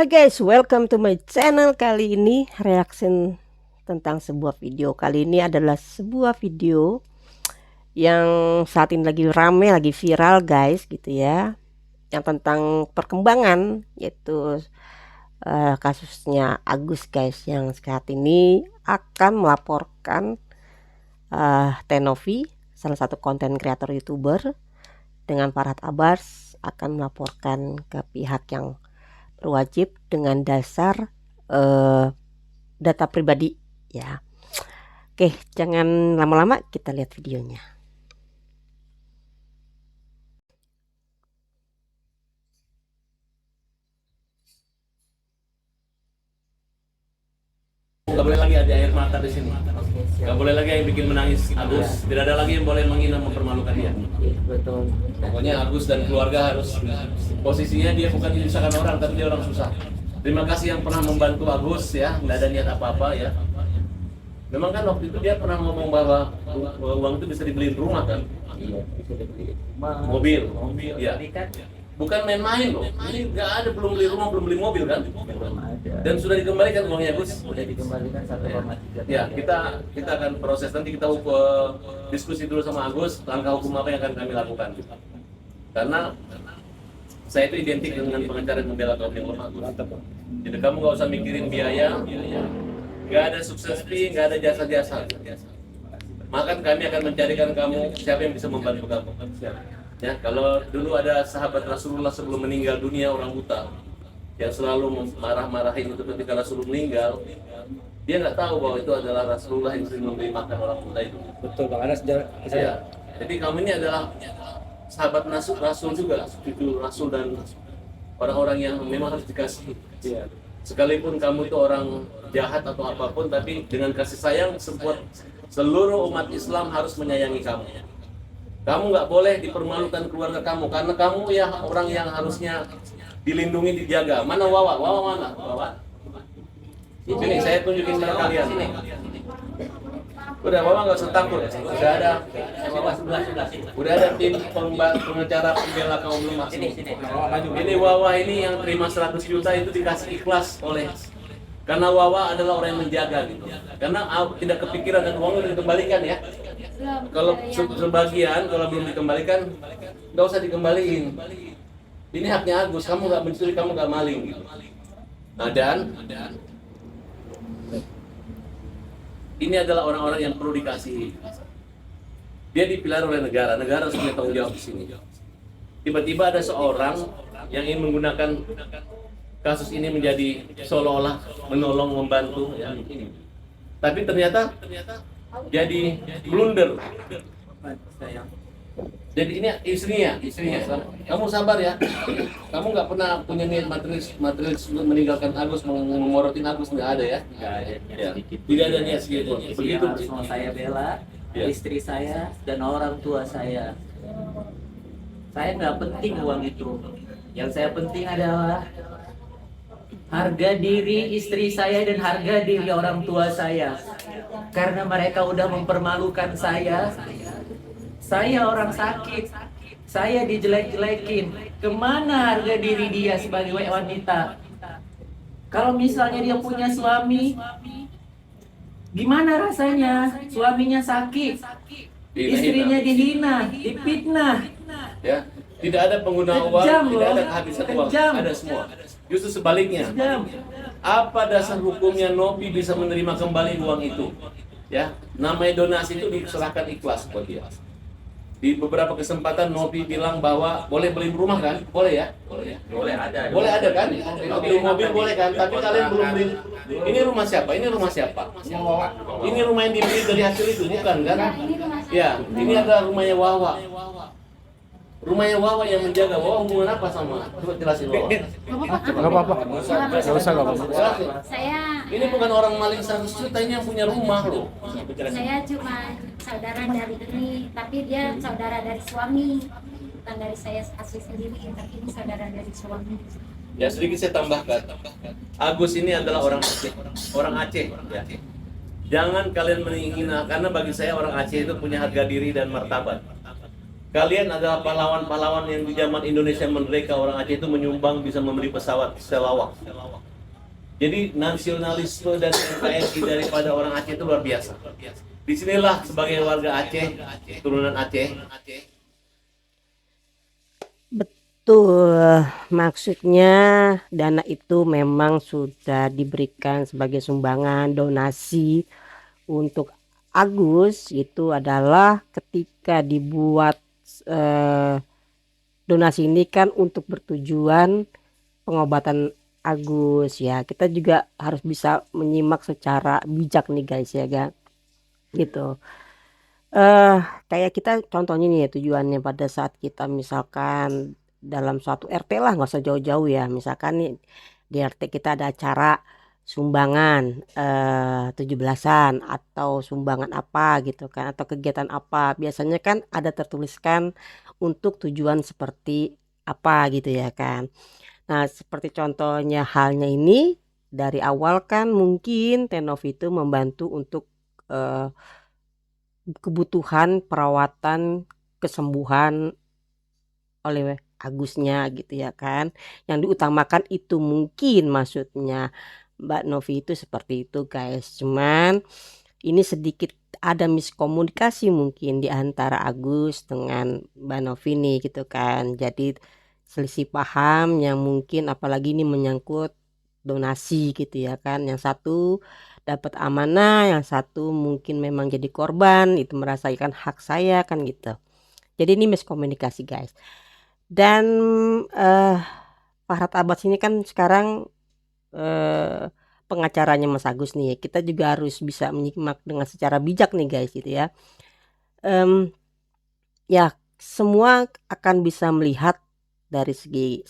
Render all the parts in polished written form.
Hai guys, welcome to my channel. Kali ini reaction tentang sebuah video. Kali ini adalah sebuah video yang saat ini lagi rame, lagi viral guys gitu ya. Yang tentang perkembangan yaitu kasusnya Agus guys, yang saat ini akan melaporkan Tenovi, salah satu konten kreator YouTuber, dengan Farhad Abbas akan melaporkan ke pihak yang berwajib dengan dasar data pribadi ya. Oke, jangan lama-lama, kita lihat videonya. Nggak boleh lagi ada air mata di sini. Nggak boleh lagi yang bikin menangis Agus. Tidak ada lagi yang boleh menghina, mempermalukan dia. Betul. Pokoknya Agus dan keluarga harus, posisinya dia bukan menyusahkan orang, tapi dia orang susah. Terima kasih yang pernah membantu Agus ya, nggak ada niat apa-apa ya. Memang kan waktu itu dia pernah ngomong bahwa uang itu bisa dibeliin rumah kan? Iya, bisa dibeli Mobil. Ya. Tapi kan Bukan main-main loh. Ini nggak ada, belum beli rumah, belum beli mobil kan? belum ada. Dan sudah dikembalikan uangnya Gus. Sudah dikembalikan 1,3 Ya, kita akan proses, nanti kita diskusi dulu sama Agus langkah hukum apa yang akan kami lakukan. Karena saya itu identik dengan pengacara yang membela kaum yang lemah. Jadi kamu nggak usah mikirin biaya, nggak ada sukses fee, nggak ada jasa-jasa. Maka kami akan mencarikan kamu siapa yang bisa membantu kamu. Ya, kalau dulu ada sahabat Rasulullah sebelum meninggal dunia, orang buta yang selalu marah-marahin itu ketika Rasulullah meninggal, dia nggak tahu bahwa itu adalah Rasulullah yang sering memberi makan orang buta itu. Betul Bang, ada sejarah. Ya. Jadi kamu ini adalah sahabat Rasul juga, cucu Rasul dan orang-orang yang memang harus dikasih. Iya. Sekalipun kamu itu orang jahat atau apapun, tapi dengan kasih sayang seluruh umat Islam harus menyayangi kamu. Kamu nggak boleh dipermalukan keluarga kamu, karena kamu ya orang yang harusnya dilindungi, dijaga. Mana Wawa? Wawa mana? Wawa. Sini, saya tunjukin kepada kalian. Udah, Wawa nggak usah takut. Udah ada tim pengacara pembela kaum lemah. Ini Wawa ini yang terima 100 juta itu dikasih ikhlas oleh, karena Wawa adalah orang yang menjaga gitu. Karena tidak kepikiran dan uangnya dikembalikan ya. Kalau sebagian, kalau belum dikembalikan, nggak usah dikembaliin. Ini haknya Agus, kamu nggak mencuri, kamu nggak maling gitu. Nah, dan ini adalah orang-orang yang perlu dikasihi. Dia dipilih oleh negara, negara harus punya tanggung jawab di sini. Tiba-tiba ada seorang yang ingin menggunakan kasus ini menjadi seolah-olah menolong, membantu ya. Tapi ternyata jadi blunder. Jadi ini istrinya. Kamu sabar ya. Kamu nggak pernah punya niat materialis meninggalkan Agus, memorotin Agus, nggak ada ya? Nggak ada Ya. sedikit. Tidak ada niat segitu. Begitu. Harus mau saya bela Ya. istri saya dan orang tua saya. Saya nggak penting uang itu. Yang saya penting adalah harga diri istri saya dan harga diri orang tua saya. Karena mereka udah mempermalukan saya. Saya orang sakit. Saya dijelek-jelekin. Kemana harga diri dia sebagai wanita? Kalau misalnya dia punya suami, gimana rasanya? Suaminya sakit, istrinya dihina, difitnah. Ya, tidak ada pengguna uang, Kejam, tidak ada loh. kehabisan uang, Kejam. ada semua. Justru sebaliknya. Kejam. Apa dasar hukumnya Novi bisa menerima kembali uang itu? Ya, namanya donasi itu diserahkan ikhlas buat dia. Di beberapa kesempatan Novi bilang bahwa boleh beli rumah kan? Boleh ya? Boleh ada. Boleh ada kan? Beli mobil boleh kan? Tapi kalian belum beli. Ini rumah siapa? Ini rumah siapa? Ini rumah yang dibeli dari hasil itu, bukan kan? Ya, ini adalah rumahnya Wawa. Rumahnya Wawa yang menjaga. Wawa hubungan apa sama? Coba jelasin Wawa. Nggak apa-apa. Nggak usah, nggak apa-apa. Jelasin. Saya Ini bukan orang maling 100 juta, ini yang punya rumah loh. saya cuma saudara dari ini, tapi dia saudara dari suami, bukan dari saya asli sendiri, tapi ini saudara dari suami. Ya, sedikit saya tambahkan. Agus ini adalah orang Aceh. Orang Aceh. Ya. Jangan kalian menghina, karena bagi saya orang Aceh itu punya harga diri dan martabat. kalian adalah pahlawan-pahlawan yang di zaman Indonesia merdeka, orang Aceh itu menyumbang bisa membeli pesawat selawak. Jadi nasionalisme dan NKRI daripada orang Aceh itu luar biasa. Disinilah sebagai warga Aceh, turunan Aceh, Betul, maksudnya dana itu memang sudah diberikan sebagai sumbangan donasi untuk Agus. Itu adalah ketika dibuat eh, donasi ini kan untuk bertujuan pengobatan Agus ya. Kita juga harus bisa menyimak secara bijak nih guys ya kan. Gitu. Eh kayak kita contohnya nih ya, tujuannya pada saat kita misalkan dalam suatu RT lah, nggak usah jauh-jauh ya. Misalkan nih di RT kita ada acara sumbangan 17-an atau sumbangan apa gitu kan, atau kegiatan apa. Biasanya kan ada tertuliskan untuk tujuan seperti apa gitu ya kan. Nah, seperti contohnya halnya ini dari awal kan mungkin Tenov itu membantu untuk eh, kebutuhan perawatan kesembuhan oleh Agusnya gitu ya kan. Yang diutamakan itu mungkin maksudnya Mbak Novi itu seperti itu guys. Cuman ini sedikit ada miskomunikasi mungkin di antara Agus dengan Mbak Novi nih gitu kan. Jadi selisih paham yang mungkin apalagi ini menyangkut donasi gitu ya kan. Yang satu dapat amanah, yang satu mungkin memang jadi korban, itu merasakan hak saya kan gitu. Jadi ini miskomunikasi guys. Dan Farhad Abbas ini kan sekarang pengacaranya Mas Agus nih. Kita juga harus bisa menyimak dengan secara bijak nih guys gitu ya. Ya semua akan bisa melihat dari segi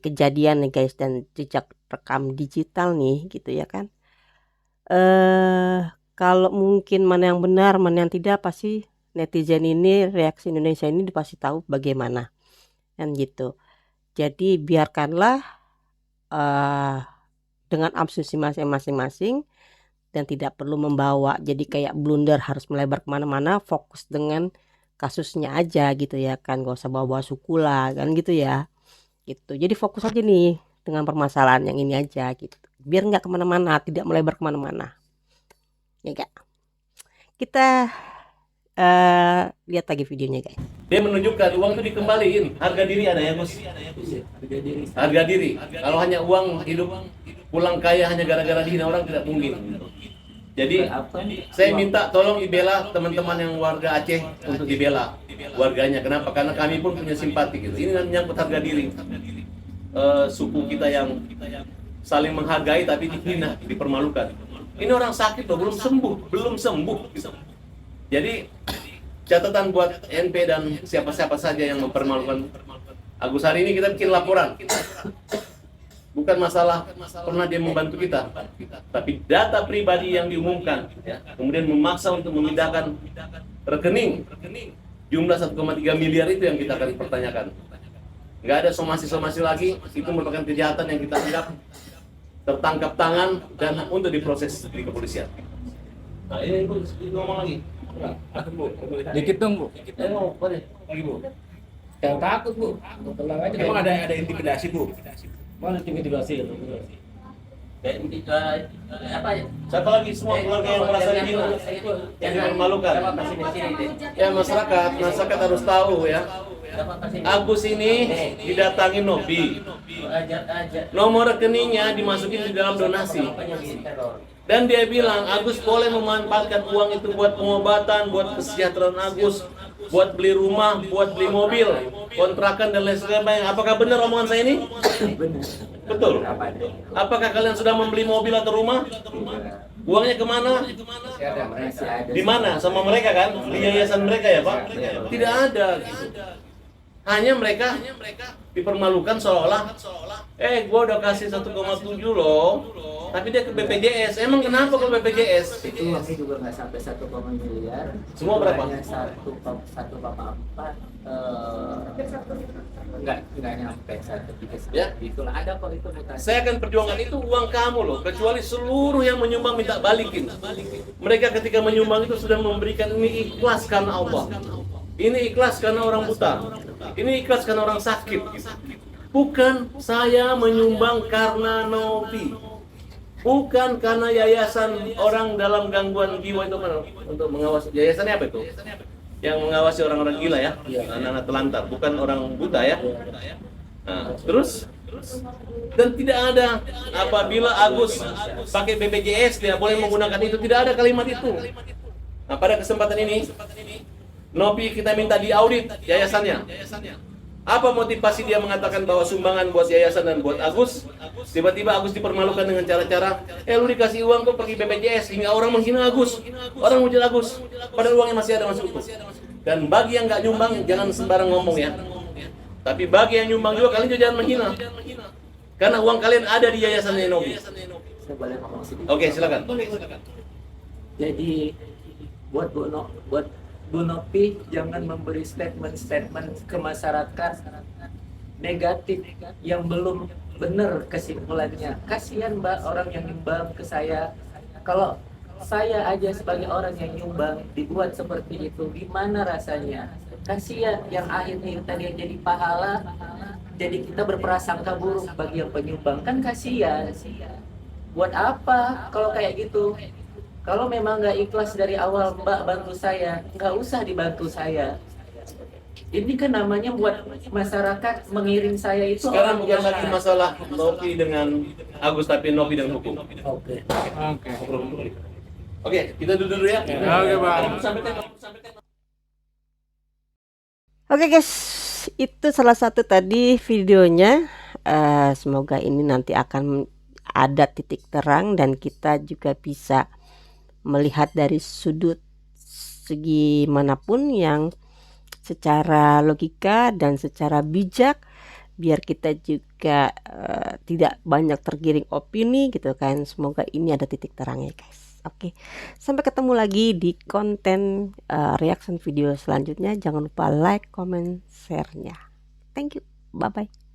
kejadian nih guys, dan jejak rekam digital nih gitu ya kan. Kalau mungkin mana yang benar, mana yang tidak, pasti netizen ini, reaksi Indonesia ini pasti tahu bagaimana kan gitu. Jadi biarkanlah dengan asumsi masing-masing dan tidak perlu membawa jadi kayak blunder harus melebar kemana-mana. Fokus dengan kasusnya aja gitu ya kan, gak usah bawa-bawa suku lah kan gitu ya gitu. Jadi fokus aja nih dengan permasalahan yang ini aja gitu, biar nggak kemana-mana, tidak melebar kemana-mana ya kak. Kita lihat lagi videonya guys. dia menunjukkan uang itu dikembaliin. Harga diri ada ya Gus? Harga diri. Kalau hanya uang hidup pulang kaya hanya gara-gara dihina orang tidak mungkin. Jadi saya minta tolong dibela teman-teman yang warga Aceh untuk dibela warganya. Kenapa? Karena kami pun punya simpati gitu. Ini menyangkut harga diri suku kita yang saling menghargai tapi dihina, dipermalukan. Ini orang sakit loh, belum sembuh gitu. Jadi catatan buat NP dan siapa-siapa saja yang mempermalukan Agus. Hari ini kita bikin laporan. Bukan masalah pernah dia membantu kita, tapi data pribadi yang diumumkan, ya. Kemudian memaksa untuk memindahkan rekening jumlah 1,3 miliar itu yang kita akan pertanyakan. Nggak ada somasi-somasi lagi, itu merupakan kejahatan yang kita anggap tertangkap tangan dan untuk diproses di kepolisian. Nah ini Bu, ngomong lagi. Dikit dong, Bu. Boleh. Lagi, Bu. Jangan takut, Bu. Tenang aja. Emang ada intimidasi, Bu? Mana intimidasi? Apa ya? Siapa lagi semua keluarga yang merasa dihina, yang dipermalukan? Ya masyarakat harus tahu ya. Agus ini didatangi Novi. Nomor rekeningnya dimasukin di dalam donasi. Dan dia bilang Agus boleh memanfaatkan uang itu buat pengobatan, buat kesejahteraan Agus, buat beli rumah, buat beli mobil, kontrakan dan lain sebagainya. Apakah benar omongan saya ini? Betul. Apakah kalian sudah membeli mobil atau rumah? Uangnya kemana? Di mana? Sama mereka kan? Di yayasan mereka ya Pak? Tidak ada gitu. Hanya mereka dipermalukan seolah-olah gua udah kasih 1,7 loh, tapi dia ke BPJS. Emang kenapa ke BPJS? Itu uangnya juga nggak sampai 1 miliar. Semua berapa? Hanya 1,4. Nggak nyampe 1,3. Ya. Itulah ada kok itu mutasi. Saya akan perjuangkan itu uang kamu loh, kecuali seluruh yang menyumbang minta balikin. Mereka ketika menyumbang itu sudah memberikan ini ikhlas karena Allah. Ini ikhlas karena orang buta. Ini ikhlas karena orang sakit. Bukan saya menyumbang karena Novi. Bukan karena yayasan orang dalam gangguan jiwa itu untuk mengawasi. Yayasannya apa itu? Yang mengawasi orang-orang gila ya, anak-anak telantar, bukan orang buta ya. Nah, terus dan tidak ada apabila Agus pakai BPJS dia boleh menggunakan itu, tidak ada kalimat itu. Nah, pada kesempatan ini Novi kita minta diaudit yayasannya. Apa motivasi dia mengatakan bahwa sumbangan buat yayasan dan buat Agus? Tiba-tiba Agus dipermalukan dengan cara-cara, lu dikasih uang kok pergi BPJS, hingga orang menghina Agus, orang muncul Agus, padahal uangnya masih ada masuk itu. Dan bagi yang nggak nyumbang, jangan sembarang ngomong ya. Tapi bagi yang nyumbang juga, kalian juga jangan menghina. Karena uang kalian ada di yayasan Novi. Saya boleh ngomong sedikit? Oke, silakan. Jadi buat Bu Novi jangan memberi statement-statement ke masyarakat negatif yang belum benar kesimpulannya. Kasihan Mbak orang yang nyumbang ke saya. Kalau saya aja sebagai orang yang nyumbang dibuat seperti itu, gimana rasanya? Kasihan yang akhirnya tadi yang jadi pahala, jadi kita berprasangka buruk bagi yang penyumbang, kan kasihan. Buat apa kalau kayak gitu? Kalau memang nggak ikhlas dari awal Mbak bantu saya, nggak usah dibantu saya. Ini kan namanya buat masyarakat mengiring saya itu. Sekarang orang bukan yang lagi masalah Novi dengan Agus, tapi Novi dan hukum. Oke. Oke, kita duduk dulu ya. Oke, Bang. Oke guys, itu salah satu tadi videonya. Semoga ini nanti akan ada titik terang dan kita juga bisa melihat dari sudut segi manapun yang secara logika dan secara bijak, biar kita juga tidak banyak tergiring opini gitu kan. Semoga ini ada titik terangnya guys. Oke, sampai ketemu lagi di konten reaction video selanjutnya. Jangan lupa like, comment, share-nya. Thank you, bye bye.